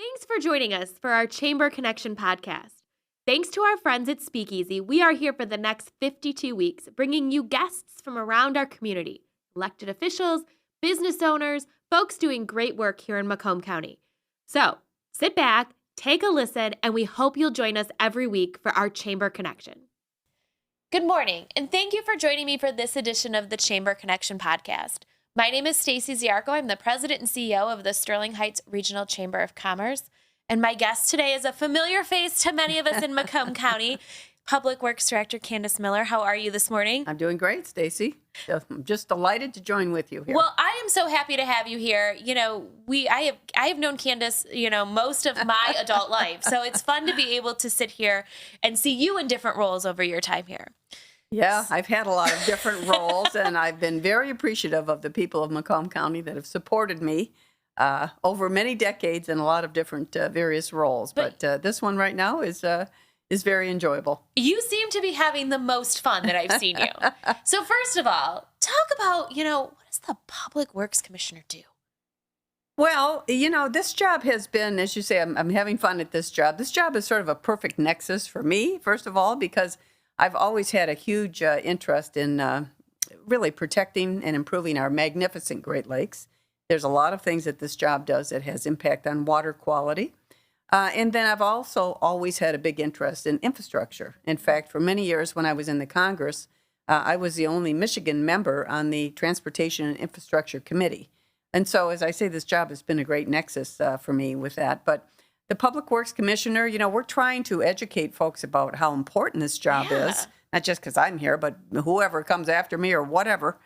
Thanks for joining us for our Chamber Connection podcast. Thanks to our friends at Speakeasy, we are here for the next 52 weeks, bringing you guests from around our community, elected officials, business owners, folks doing great work here in Macomb County. So sit back, take a listen, and we hope you'll join us every week for our Chamber Connection. Good morning, and thank you for joining me for this edition of the Chamber Connection podcast. My name is Stacy Ziarko. I'm the president and CEO of the Sterling Heights Regional Chamber of Commerce. And my guest today is a familiar face to many of us in Macomb County, Public Works Director Candice Miller. How are you this morning? I'm doing great, Stacy. I'm just delighted to join with you here. Well, I am so happy to have you here. You know, I have known Candice, most of my adult life. So it's fun to be able to sit here and see you in different roles over your time here. Yeah, I've had a lot of different roles, and I've been very appreciative of the people of Macomb County that have supported me over many decades in a lot of different various roles. But this one right now is very enjoyable. You seem to be having the most fun that I've seen you. So first of all, talk about, what does the Public Works Commissioner do? Well, this job has been, as you say, I'm having fun at this job. This job is sort of a perfect nexus for me, first of all, because I've always had a huge interest in really protecting and improving our magnificent Great Lakes. There's a lot of things that this job does that has impact on water quality. And then I've also always had a big interest in infrastructure. In fact, for many years when I was in the Congress, I was the only Michigan member on the Transportation and Infrastructure Committee. And so, as I say, this job has been a great nexus for me with that. But the Public Works Commissioner, we're trying to educate folks about how important this job is, not just because I'm here, but whoever comes after me or whatever,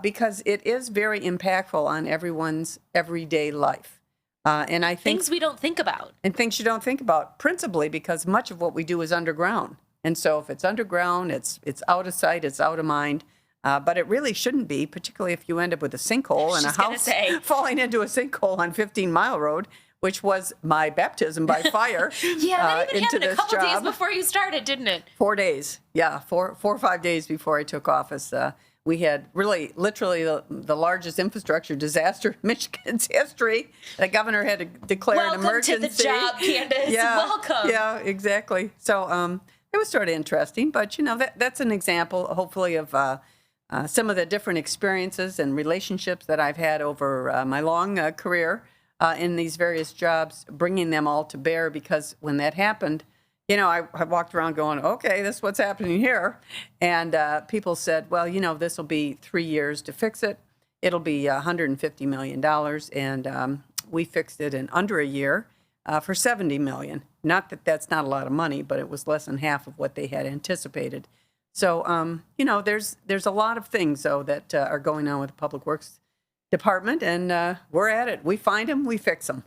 because it is very impactful on everyone's everyday life. And I think things we don't think about. And things you don't think about, principally because much of what we do is underground. And so if it's underground, it's out of sight, it's out of mind. But it really shouldn't be, particularly if you end up with a sinkhole and a house falling into a sinkhole on 15 Mile Road, which was my baptism by fire. That even happened a couple days job. before you started, didn't it? 4 days. Yeah, four or 5 days before I took office. We had literally the largest infrastructure disaster in Michigan's history. The governor had to declare an emergency. Welcome to the job, Candice. Welcome. Yeah, exactly. So it was sort of interesting, but that's an example, hopefully, of some of the different experiences and relationships that I've had over my long career in these various jobs, bringing them all to bear. Because when that happened, I walked around going, okay, this is what's happening here. And people said, well, this will be 3 years to fix it. It'll be $150 million. And we fixed it in under a year for $70 million. Not that that's not a lot of money, but it was less than half of what they had anticipated. So, there's a lot of things, though, that are going on with the Public Works Department, and we're at it. We find them, we fix them.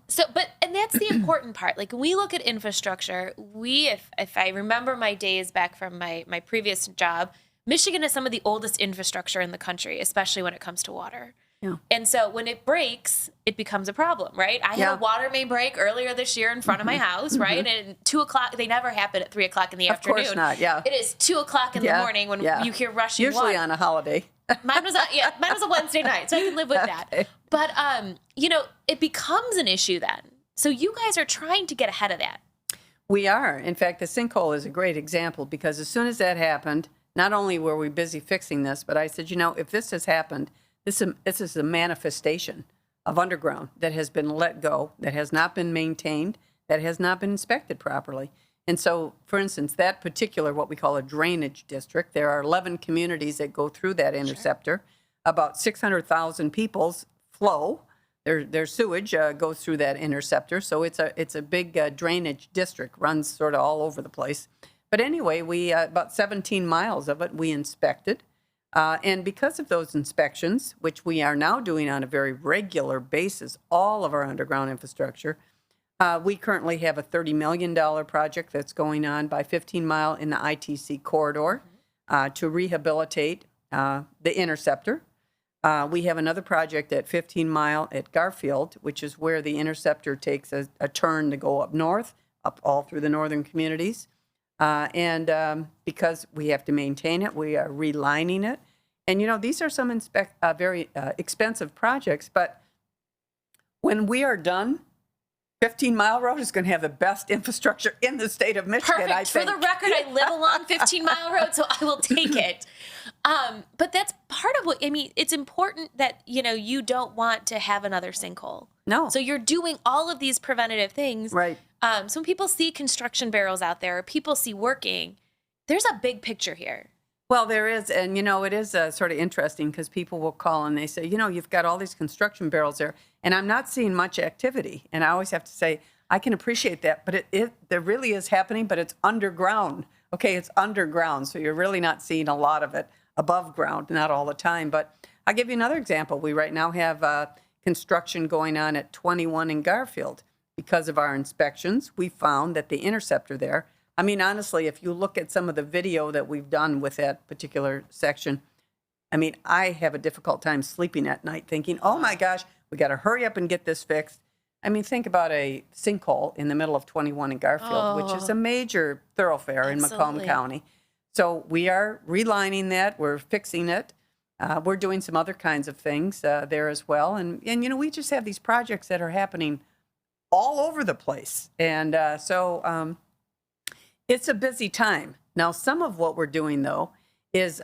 And that's the important part. Like, when we look at infrastructure, if I remember my days back from my previous job, Michigan is some of the oldest infrastructure in the country, especially when it comes to water. Yeah. And so when it breaks, it becomes a problem, right? I had a water main break earlier this year in front of my house, right? And 2 o'clock, they never happen at 3 o'clock in the afternoon. Of course not, yeah. It is 2 o'clock in the morning when you hear rushing Usually water. on a holiday. Mine was a Wednesday night, so I can live with that. Okay. But, it becomes an issue then. So you guys are trying to get ahead of that. We are. In fact, the sinkhole is a great example, because as soon as that happened, not only were we busy fixing this, but I said, if this has happened, this is a manifestation of underground that has been let go, that has not been maintained, that has not been inspected properly. And so, for instance, that particular, what we call a drainage district, there are 11 communities that go through that interceptor. Sure. About 600,000 people's flow, their sewage goes through that interceptor. So it's a big drainage district, runs sort of all over the place. But anyway, we about 17 miles of it we inspected. And because of those inspections, which we are now doing on a very regular basis, all of our underground infrastructure, we currently have a $30 million project that's going on by 15 Mile in the ITC corridor to rehabilitate the interceptor. We have another project at 15 Mile at Garfield, which is where the interceptor takes a turn to go up north, up all through the northern communities. And because we have to maintain it, we are relining it. And, these are some very expensive projects, but when we are done, 15-Mile Road is going to have the best infrastructure in the state of Michigan, I Perfect. For think. the record, I live along 15-Mile Road, so I will take it. But that's part of what, I mean, it's important that, you don't want to have another sinkhole. No. So you're doing all of these preventative things. Right. So when people see construction barrels out there, or people see working, there's a big picture here. Well, there is. And, it is sort of interesting because people will call and they say, you've got all these construction barrels there, and I'm not seeing much activity. And I always have to say, I can appreciate that, but there really is happening, but it's underground. Okay, it's underground, so you're really not seeing a lot of it above ground, not all the time. But I'll give you another example. We right now have construction going on at 21 in Garfield. Because of our inspections, we found that the interceptor there, I mean, honestly, if you look at some of the video that we've done with that particular section, I mean, I have a difficult time sleeping at night thinking, oh my gosh, we got to hurry up and get this fixed. I mean, think about a sinkhole in the middle of 21 in Garfield, which is a major thoroughfare in Macomb County. So we are relining that. We're fixing it. We're doing some other kinds of things there as well. And we just have these projects that are happening all over the place. And so it's a busy time. Now, some of what we're doing, though, is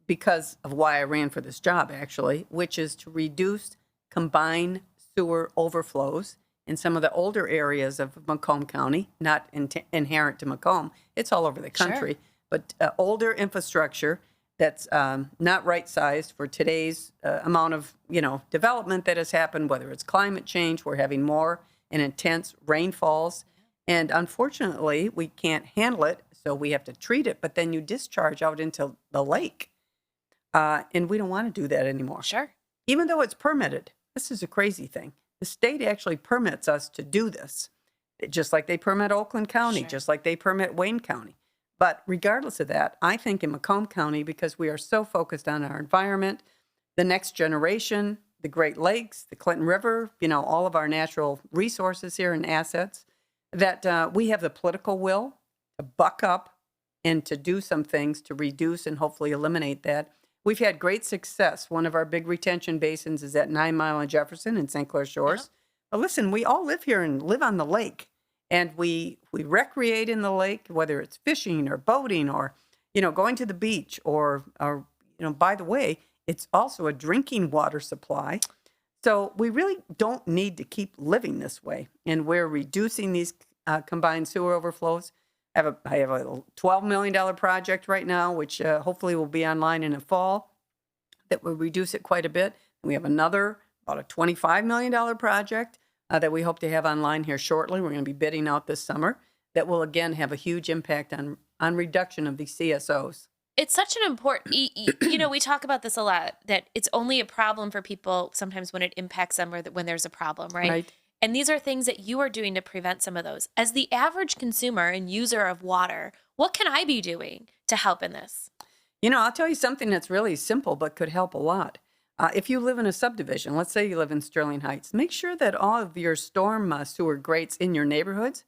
because of why I ran for this job, actually, which is to reduce combined sewer overflows in some of the older areas of Macomb County, not inherent to Macomb. It's all over the country. Sure. But older infrastructure that's not right-sized for today's amount of, development that has happened, whether it's climate change, we're having more and intense rainfalls. And unfortunately, we can't handle it, so we have to treat it, but then you discharge out into the lake. And we don't want to do that anymore. Sure. Even though it's permitted. This is a crazy thing. The state actually permits us to do this, just like they permit Oakland County, sure, just like they permit Wayne County. But regardless of that, I think in Macomb County, because we are so focused on our environment, the next generation, the Great Lakes, the Clinton River, all of our natural resources here and assets, that we have the political will to buck up and to do some things to reduce and hopefully eliminate that. We've had great success. One of our big retention basins is at 9 Mile and Jefferson in St. Clair Shores. Uh-huh. But listen, we all live here and live on the lake. And we recreate in the lake, whether it's fishing or boating or, going to the beach or by the way, it's also a drinking water supply. So we really don't need to keep living this way. And we're reducing these combined sewer overflows. I have a $12 million project right now, which hopefully will be online in the fall, that will reduce it quite a bit. We have another, about a $25 million project that we hope to have online here shortly. We're going to be bidding out this summer. That will, again, have a huge impact on reduction of these CSOs. It's such an important, we talk about this a lot, that it's only a problem for people sometimes when it impacts them or when there's a problem, right? Right. And these are things that you are doing to prevent some of those. As the average consumer and user of water, what can I be doing to help in this? I'll tell you something that's really simple but could help a lot. If you live in a subdivision, let's say you live in Sterling Heights, make sure that all of your storm sewer grates in your neighborhoods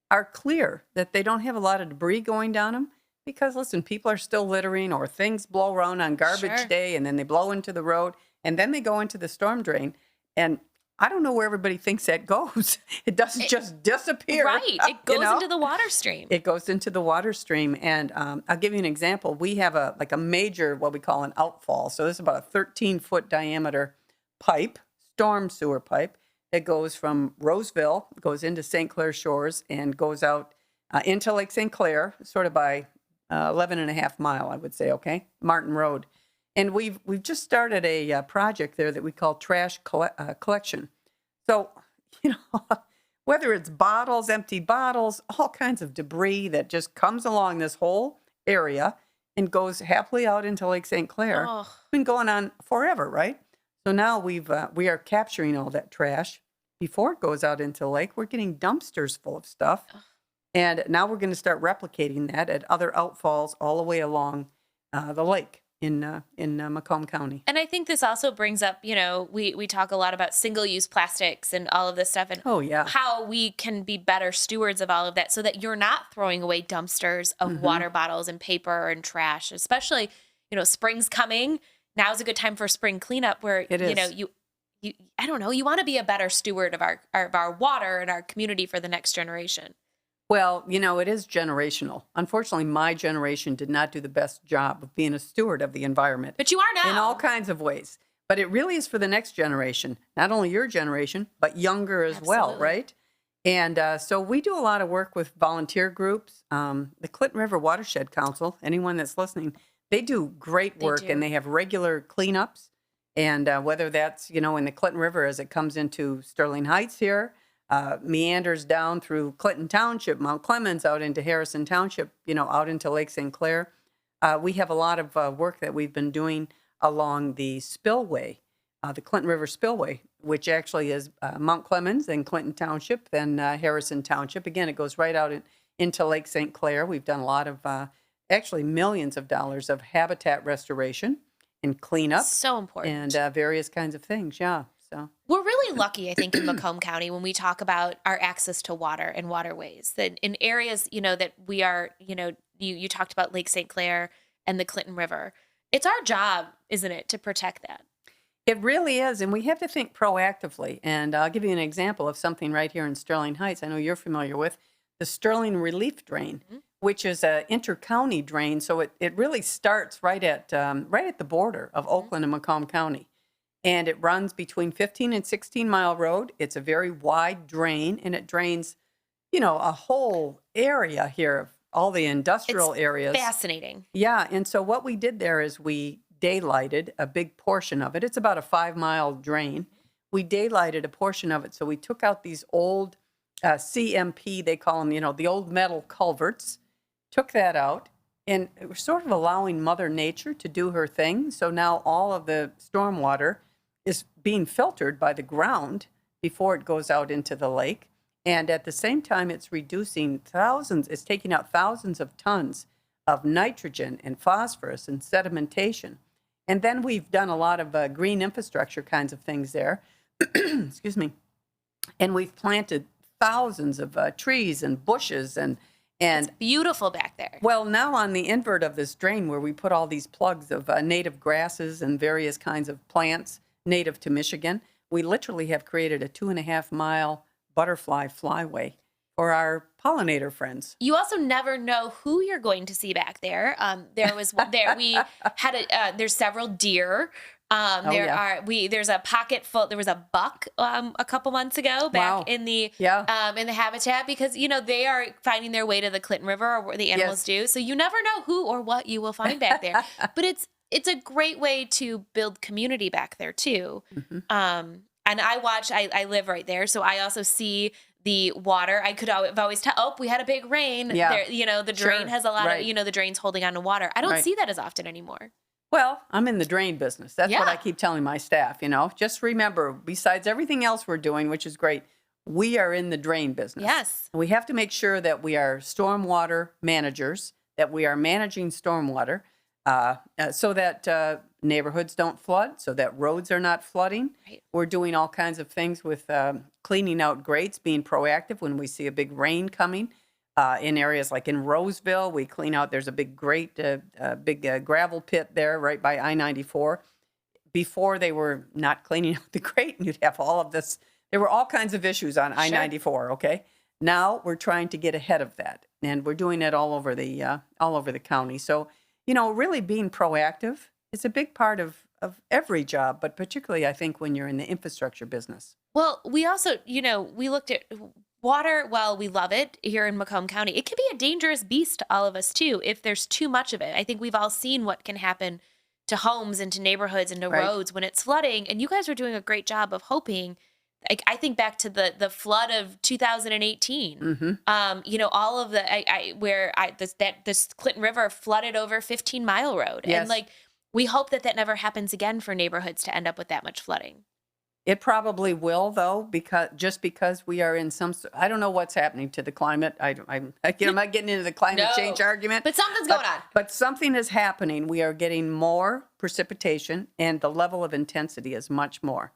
are clear, that they don't have a lot of debris going down them. Because, listen, people are still littering or things blow around on garbage sure. day and then they blow into the road and then they go into the storm drain. And I don't know where everybody thinks that goes. It doesn't just disappear. Right. It goes into the water stream. It goes into the water stream. And I'll give you an example. We have a major, what we call an outfall. So this is about a 13-foot diameter pipe, storm sewer pipe, that goes from Roseville, goes into St. Clair Shores and goes out into Lake St. Clair, sort of by 11 and a half mile, I would say, okay? Martin Road. And we've just started a project there that we call trash collection. So, whether it's bottles, empty bottles, all kinds of debris that just comes along this whole area and goes happily out into Lake St. Clair. Oh. It's been going on forever, right? So now we are capturing all that trash. Before it goes out into the lake, we're getting dumpsters full of stuff. Oh. And now we're going to start replicating that at other outfalls all the way along the lake in Macomb County. And I think this also brings up, we talk a lot about single-use plastics and all of this stuff and how we can be better stewards of all of that so that you're not throwing away dumpsters of mm-hmm. water bottles and paper and trash, especially, spring's coming. Now's a good time for spring cleanup where, it is. I don't know, you want to be a better steward of our water and our community for the next generation. Well, it is generational. Unfortunately, my generation did not do the best job of being a steward of the environment. But you are now. In all kinds of ways. But it really is for the next generation, not only your generation, but younger as well, right? And so we do a lot of work with volunteer groups. The Clinton River Watershed Council, anyone that's listening, they do great work and they have regular cleanups. And whether that's, in the Clinton River as it comes into Sterling Heights here, meanders down through Clinton Township, Mount Clemens, out into Harrison Township, out into Lake St. Clair. We have a lot of work that we've been doing along the spillway, the Clinton River Spillway, which actually is Mount Clemens and Clinton Township, then Harrison Township. Again, it goes right out into Lake St. Clair. We've done a lot of, actually millions of dollars of habitat restoration and cleanup. So important. And various kinds of things, yeah. So we're really lucky, I think, in Macomb County when we talk about our access to water and waterways. That in areas, that we are, you talked about Lake St. Clair and the Clinton River. It's our job, isn't it, to protect that? It really is, and we have to think proactively. And I'll give you an example of something right here in Sterling Heights I know you're familiar with, the Sterling Relief Drain, which is an inter-county drain. So it really starts right at the border of Oakland and Macomb County. And it runs between 15 and 16 Mile Road. It's a very wide drain, and it drains, a whole area here of all the industrial areas. Fascinating. Yeah, and so what we did there is we daylighted a big portion of it. It's about a 5-mile drain. We daylighted a portion of it. So we took out these old CMP, they call them, the old metal culverts, took that out, and we're sort of allowing Mother Nature to do her thing. So now all of the stormwater is being filtered by the ground before it goes out into the lake. And at the same time, it's taking out thousands of tons of nitrogen and phosphorus and sedimentation. And then we've done a lot of green infrastructure kinds of things there. Excuse me. And we've planted thousands of trees and bushes and it's beautiful back there. Well, now on the invert of this drain where we put all these plugs of native grasses and various kinds of plants native to Michigan, we literally have created a 2.5-mile butterfly flyway for our pollinator friends. You also never know who you're going to see back there. We had there's several deer. There's a pocket full. There was a buck a couple months ago back in the habitat because they are finding their way to the Clinton River or where the animals do. So you never know who or what you will find back there. But it's a great way to build community back there too. And I live right there, so I also see the water. I've always tell, we had a big rain. Yeah. There, the drain has a lot of, the drain's holding on to water. I don't see that as often anymore. Well, I'm in the drain business. That's what I keep telling my staff, Just remember, besides everything else we're doing, which is great, we are in the drain business. Yes. We have to make sure that we are stormwater managers, that we are managing stormwater, so that neighborhoods don't flood, so that roads are not flooding. Right. We're doing all kinds of things with cleaning out grates, being proactive when we see a big rain coming. In areas like in Roseville, we clean out, there's a big grate, big gravel pit there right by I-94. Before they were not cleaning out the grate, and you'd have all of this. There were all kinds of issues on I-94, okay? Now we're trying to get ahead of that, and we're doing it all over the county. So, really being proactive is a big part of every job, but particularly, I think, when you're in the infrastructure business. Well, we also, we looked at water. Well, we love it here in Macomb County. It can be a dangerous beast to all of us, too, if there's too much of it. I think we've all seen what can happen to homes and to neighborhoods and to roads when it's flooding. And you guys are doing a great job of hoping. I think back to the flood of 2018. All of this Clinton River flooded over 15 Mile Road. Yes. And we hope that never happens again for neighborhoods to end up with that much flooding. It probably will, though, because we are in I don't know what's happening to the climate. I'm not getting into the climate change argument. But something's going on. But something is happening. We are getting more precipitation, and the level of intensity is much more.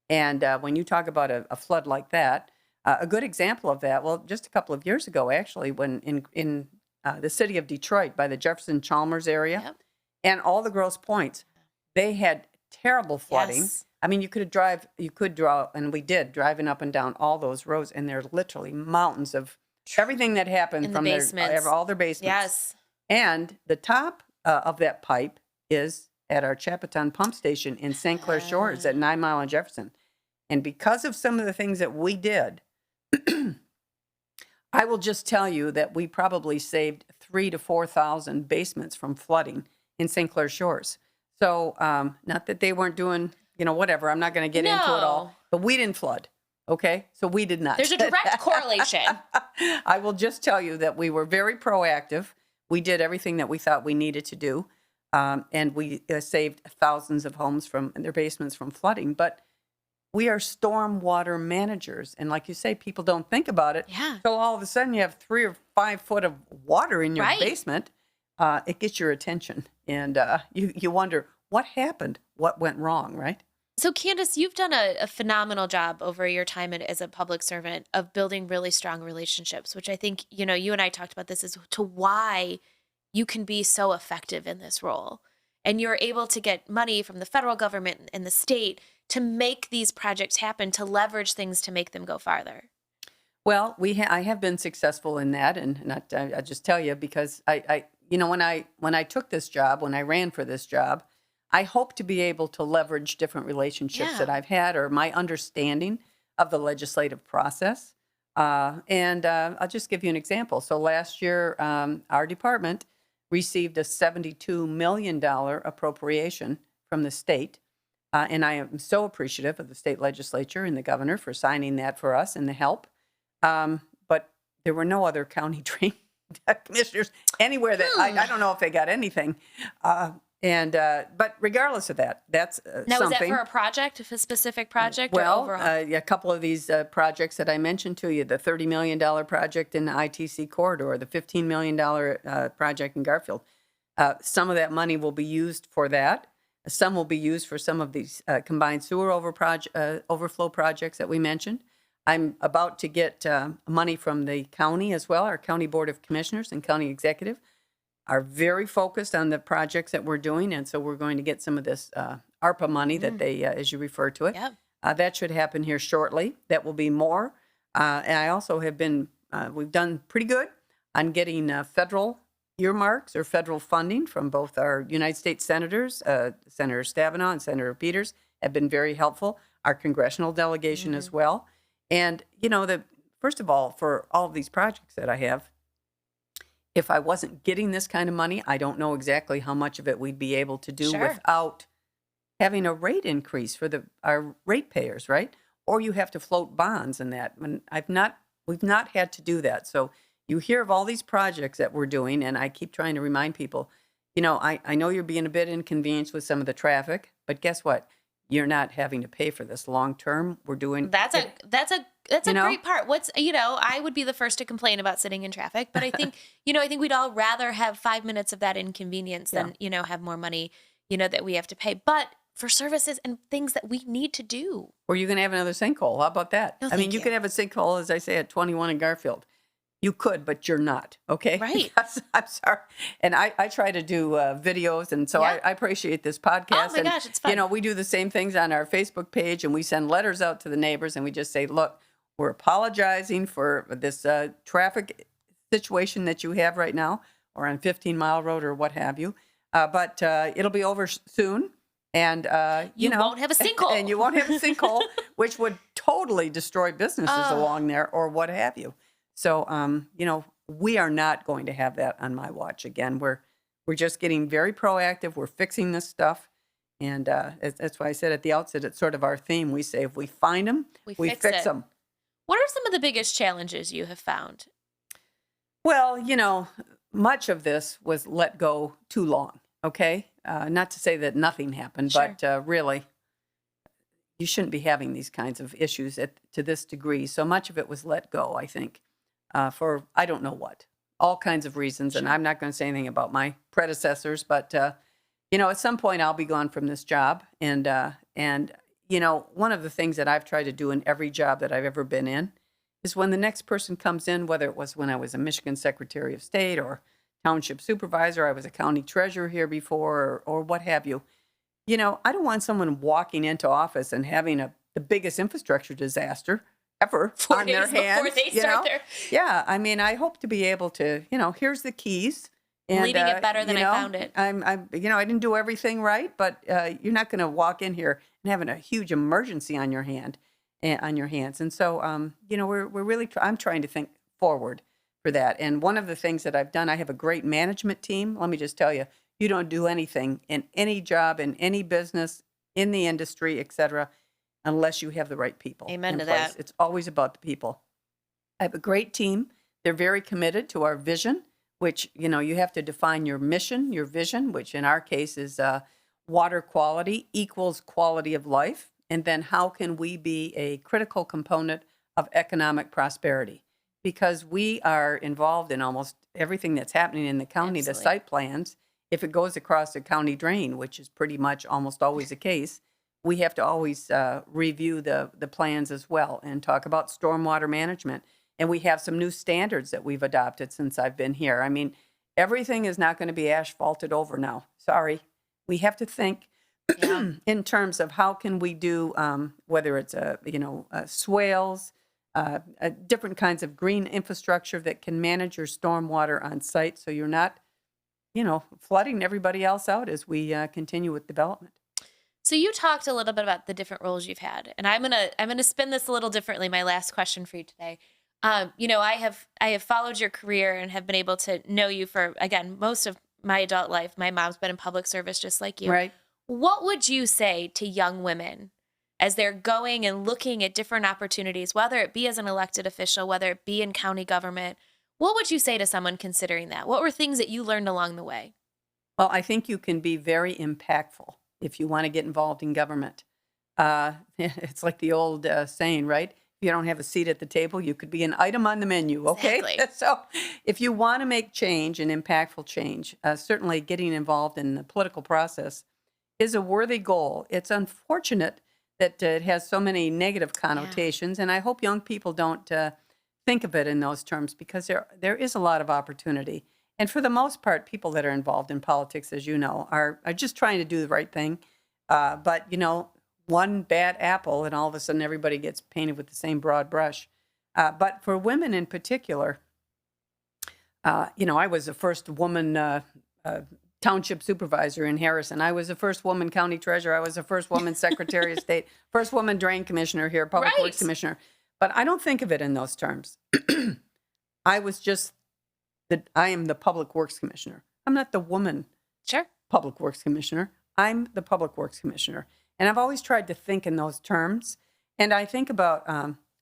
And when you talk about a flood like that, a good example of that, well, just a couple of years ago, actually, when in the city of Detroit by the Jefferson Chalmers area and all the Grosse Points, they had terrible flooding. Yes. I mean, you could draw, and we did, driving up and down all those roads, and there are literally mountains of everything that happened In the from basements. all their basements. Yes. And the top of that pipe is at our Chapaton pump station in St. Clair Shores at 9 Mile and Jefferson. And because of some of the things that we did, I will just tell you that we probably saved 3,000 to 4,000 basements from flooding in St. Clair Shores. So not that they weren't doing, whatever. I'm not going to get into it all. But we didn't flood. Okay? So we did not. There's a direct correlation. I will just tell you that we were very proactive. We did everything that we thought we needed to do. And we saved thousands of homes from their basements from flooding. But we are stormwater managers. And like you say, people don't think about it. Yeah. So all of a sudden you have 3 or 5 foot of water in your basement. It gets your attention. And you wonder, what happened? What went wrong, right? So, Candice, you've done a phenomenal job over your time as a public servant of building really strong relationships, which I think, you and I talked about this as to why you can be so effective in this role. And you're able to get money from the federal government and the state to make these projects happen, to leverage things to make them go farther. Well, I have been successful in that. And I just tell you, because when I took this job, when I ran for this job, I hope to be able to leverage different relationships that I've had or my understanding of the legislative process. And I'll just give you an example. So last year, our department received a $72 million appropriation from the state. And I am so appreciative of the state legislature and the governor for signing that for us and the help. But there were no other county drain commissioners anywhere that I don't know if they got anything. But regardless of that, that's now, something. Was that for a project, a specific project? Well, or overall? a couple of these projects that I mentioned to you, the $30 million project in the ITC corridor, the $15 million project in Garfield. Some of that money will be used for that. Some will be used for some of these combined sewer overflow projects that we mentioned. I'm about to get money from the county as well. Our County Board of Commissioners and County Executive are very focused on the projects that we're doing. And so we're going to get some of this ARPA money that they, as you refer to it. Yep. That should happen here shortly. That will be more. And I also have been, we've done pretty good on getting federal earmarks or federal funding from both our United States senators, Senator Stabenow and Senator Peters have been very helpful. Our congressional delegation as well. And, first of all, for all of these projects that I have, if I wasn't getting this kind of money, I don't know exactly how much of it we'd be able to do without having a rate increase for our ratepayers, right? Or you have to float bonds and that. And we've not had to do that. So you hear of all these projects that we're doing, and I keep trying to remind people, I know you're being a bit inconvenienced with some of the traffic, but guess what? You're not having to pay for this long term. We're doing that's a great part. I would be the first to complain about sitting in traffic, but I think I think we'd all rather have 5 minutes of that inconvenience than have more money that we have to pay. But for services and things that we need to do. Or you can have another sinkhole. How about that? No, you could have a sinkhole, as I say, at 21 in Garfield. You could, but you're not, okay? Right. I'm sorry. And I try to do videos, and so I appreciate this podcast. Oh, my gosh, it's fun. We do the same things on our Facebook page, and we send letters out to the neighbors, and we just say, look, we're apologizing for this traffic situation that you have right now, or on 15 Mile Road or what have you. But it'll be over soon. And, you won't have a sinkhole. And you won't have a sinkhole, which would totally destroy businesses along there or what have you. So, we are not going to have that on my watch again. We're just getting very proactive. We're fixing this stuff. And that's why I said at the outset, it's sort of our theme. We say if we find them, we fix them. What are some of the biggest challenges you have found? Well, much of this was let go too long, okay? Not to say that nothing happened, Sure. but really, you shouldn't be having these kinds of issues to this degree. So much of it was let go, I think. For I don't know what, all kinds of reasons. Sure. And I'm not going to say anything about my predecessors, but, at some point I'll be gone from this job. And one of the things that I've tried to do in every job that I've ever been in is when the next person comes in, whether it was when I was a Michigan Secretary of State or township supervisor, I was a county treasurer here before, or what have you, I don't want someone walking into office and having the biggest infrastructure disaster ever 4 on days their hands. before they start their... Yeah, I mean, I hope to be able to, here's the keys. And, leaving it better than I found it. I didn't do everything right, but you're not going to walk in here and having a huge emergency on your hands. And so, we're really, I'm trying to think forward for that. And one of the things that I've done, I have a great management team. Let me just tell you, you don't do anything in any job, in any business, in the industry, et cetera, unless you have the right people. Amen to place. that. It's always about the people. I have a great team. They're very committed to our vision, which, you have to define your mission, your vision, which in our case is water quality equals quality of life. And then how can we be a critical component of economic prosperity? Because we are involved in almost everything that's happening in the county, Absolutely. the site plans. If it goes across a county drain, which is pretty much almost always the case, we have to always review the plans as well and talk about stormwater management. And we have some new standards that we've adopted since I've been here. I mean, everything is not going to be asphalted over now. Sorry. We have to think in terms of how can we do, whether it's, swales, different kinds of green infrastructure that can manage your stormwater on site so you're not, flooding everybody else out as we continue with development. So you talked a little bit about the different roles you've had, and I'm gonna spin this a little differently. My last question for you today. I have followed your career and have been able to know you for, again, most of my adult life. My mom's been in public service just like you. Right. What would you say to young women as they're going and looking at different opportunities, whether it be as an elected official, whether it be in county government? What would you say to someone considering that? What were things that you learned along the way? Well, I think you can be very impactful if you want to get involved in government. It's like the old saying, right? If you don't have a seat at the table, you could be an item on the menu, okay? Exactly. So if you want to make change and impactful change, certainly getting involved in the political process is a worthy goal. It's unfortunate that it has so many negative connotations, and I hope young people don't think of it in those terms because there is a lot of opportunity. And for the most part, people that are involved in politics, as you know, are just trying to do the right thing. But, one bad apple and all of a sudden everybody gets painted with the same broad brush. But for women in particular, I was the first woman township supervisor in Harrison. I was the first woman county treasurer. I was the first woman secretary of state, first woman drain commissioner here, public works commissioner. But I don't think of it in those terms. I am the public works commissioner. I'm not the woman public works commissioner. I'm the public works commissioner. And I've always tried to think in those terms. And I think about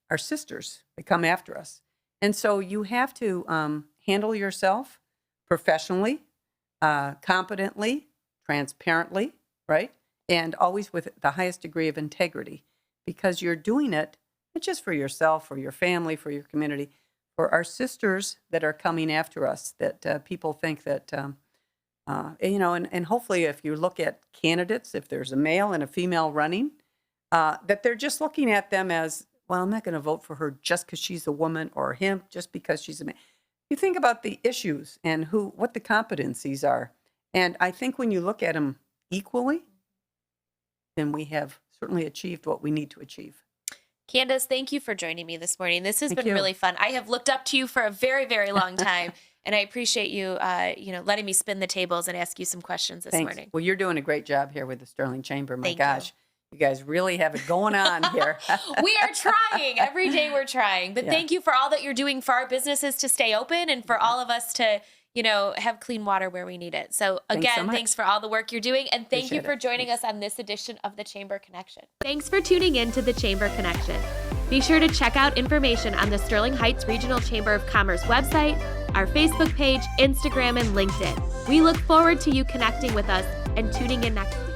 our sisters that come after us. And so you have to handle yourself professionally, competently, transparently, right? And always with the highest degree of integrity, because you're doing it not just for yourself, for your family, for your community, for our sisters that are coming after us, that people think that, and hopefully if you look at candidates, if there's a male and a female running, that they're just looking at them as, well, I'm not going to vote for her just because she's a woman or him just because she's a man. You think about the issues and what the competencies are. And I think when you look at them equally, then we have certainly achieved what we need to achieve. Candice, thank you for joining me this morning. This has been really fun. I have looked up to you for a very, very long time, and I appreciate you, letting me spin the tables and ask you some questions this morning. Well, you're doing a great job here with the Sterling Chamber. My gosh, you guys really have it going on here. We are trying. Every day we're trying. But thank you for all that you're doing for our businesses to stay open and for all of us to, have clean water where we need it. So again, thanks for all the work you're doing. And thank you for joining us on this edition of the Chamber Connection. Thanks for tuning in to the Chamber Connection. Be sure to check out information on the Sterling Heights Regional Chamber of Commerce website, our Facebook page, Instagram, and LinkedIn. We look forward to you connecting with us and tuning in next week.